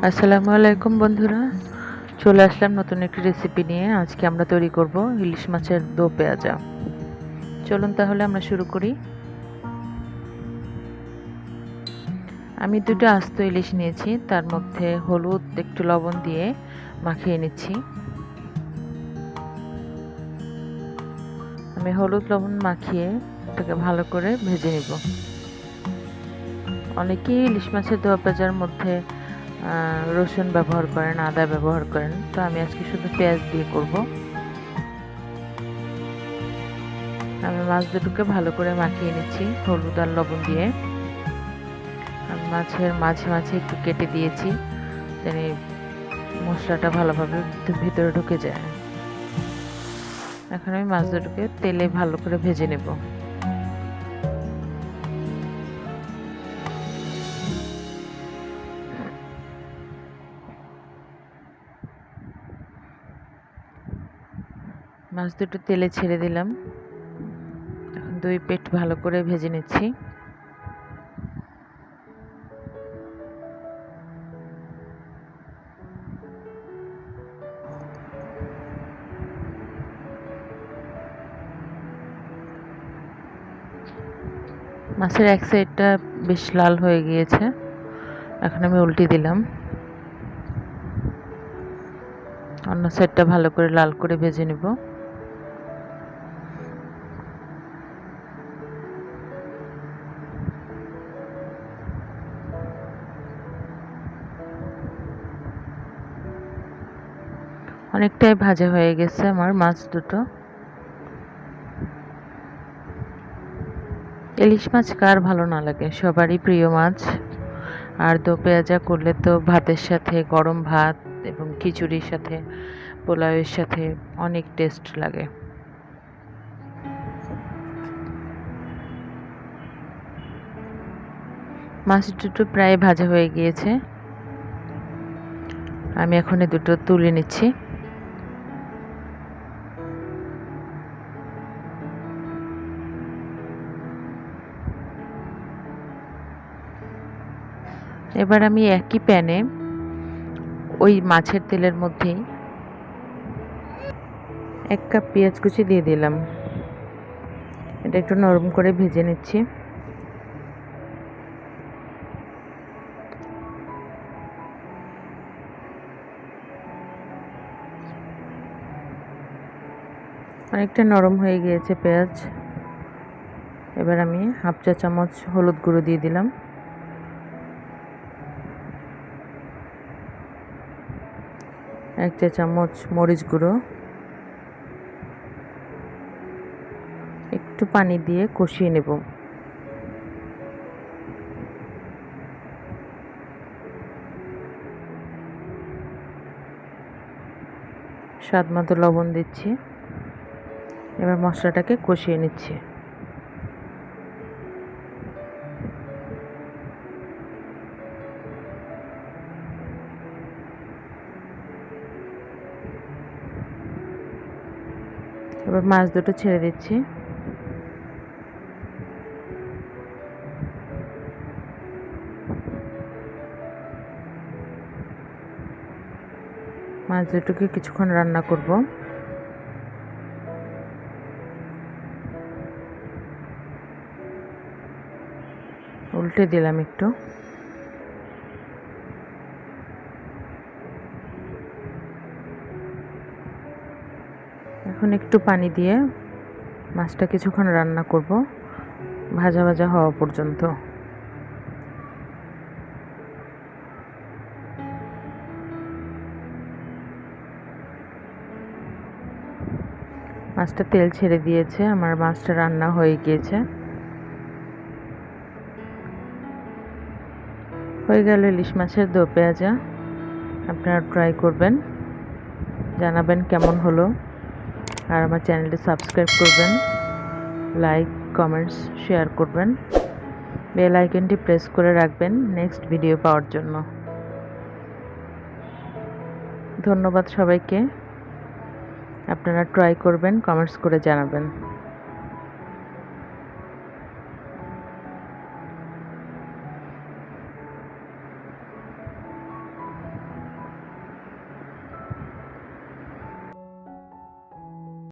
আসসালামু আলাইকুম বন্ধুরা, চলে আসলাম নতুন একটি রেসিপি নিয়ে। আজকে আমরা তৈরি করব ইলিশ মাছের দো পেঁয়াজা। চলুন তাহলে আমরা শুরু করি। আমি দুটো আস্ত ইলিশ নিয়েছি, তার মধ্যে হলুদ একটু লবণ দিয়ে মাখিয়ে নিচ্ছি। আমি হলুদ লবণ মাখিয়ে এটাকে ভালো করে ভেজে নিব। অনেকেই ইলিশ মাছের দো পেঁয়াজার মধ্যে রসুন ব্যবহার করেন, আদা ব্যবহার করেন, তো আমি আজকে শুধু পেঁয়াজ দিয়ে করব। আমি মাছ দুটোকে ভালো করে মাখিয়ে নিচ্ছি হলুদ আর লবণ দিয়ে। আমি মাছের মাঝে মাঝে একটু কেটে দিয়েছি, যেন মশলাটা ভালোভাবে ভিতরে ঢুকে যায়। এখন আমি মাছ দুটোকে তেলে ভালো করে ভেজে নেব। মাছ দুটো তেলে ছেড়ে দিলাম। এখন দুই পিঠ ভালো করে ভেজে নিচ্ছি। মাছের এক সাইডটা বেশ লাল হয়ে গিয়েছে, এখন আমি উল্টে দিলাম। অন্য সাইডটা ভালো করে লাল করে ভেজে নেব। অনেকটাই ভাজা হয়ে গেছে আমার মাছ দুটো। ইলিশ মাছ কার ভালো না লাগে, সবারই প্রিয় মাছ। আর দো পেঁয়াজা করলে তো ভাতের সাথে, গরম ভাত এবং খিচুড়ির সাথে, পোলাওয়ের সাথে অনেক টেস্ট লাগে। মাছ দুটো প্রায় ভাজা হয়ে গিয়েছে, আমি এখন এই দুটো তুলে নিচ্ছি। এবার আমি একই প্যানে ওই মাছের তেলের মধ্যেই 1 কাপ পেঁয়াজ কুচি দিয়ে দিলাম। এটা একটু নরম করে ভেজে নিচ্ছি। অনেকটা নরম হয়ে গিয়েছে পেঁয়াজ। এবার আমি 1/2 চা চামচ হলুদ গুঁড়ো দিয়ে দিলাম। 1 চা চামচ মরিচ গুঁড়ো। একটু পানি দিয়ে কষিয়ে নেব। স্বাদ মতো লবণ দিচ্ছি। এবার মশলাটাকে কষিয়ে নিচ্ছি। এবার মাছ দুটো ছেড়ে দিচ্ছি। মাছ দুটোকে কিছুক্ষণ রান্না করব। উল্টে দিলাম একটু। এখন একটু পানি দিয়ে মাছটা কিছুক্ষণ রান্না করব, ভাজা ভাজা হওয়া পর্যন্ত। মাছটা তেল ছেড়ে দিয়েছে, আমার মাছটা রান্না হয়ে গিয়েছে। হয়ে গেল ইলিশ মাছের দো পেঁয়াজা। আপনারা ট্রাই করবেন, জানাবেন কেমন হলো। আর আমার চ্যানেলটি সাবস্ক্রাইব করবেন, লাইক, কমেন্টস, শেয়ার করবেন। বেল আইকনটি প্রেস করে রাখবেন নেক্সট ভিডিও পাওয়ার জন্য। ধন্যবাদ সবাইকে। আপনারা ট্রাই করবেন, কমেন্টস করে জানাবেন।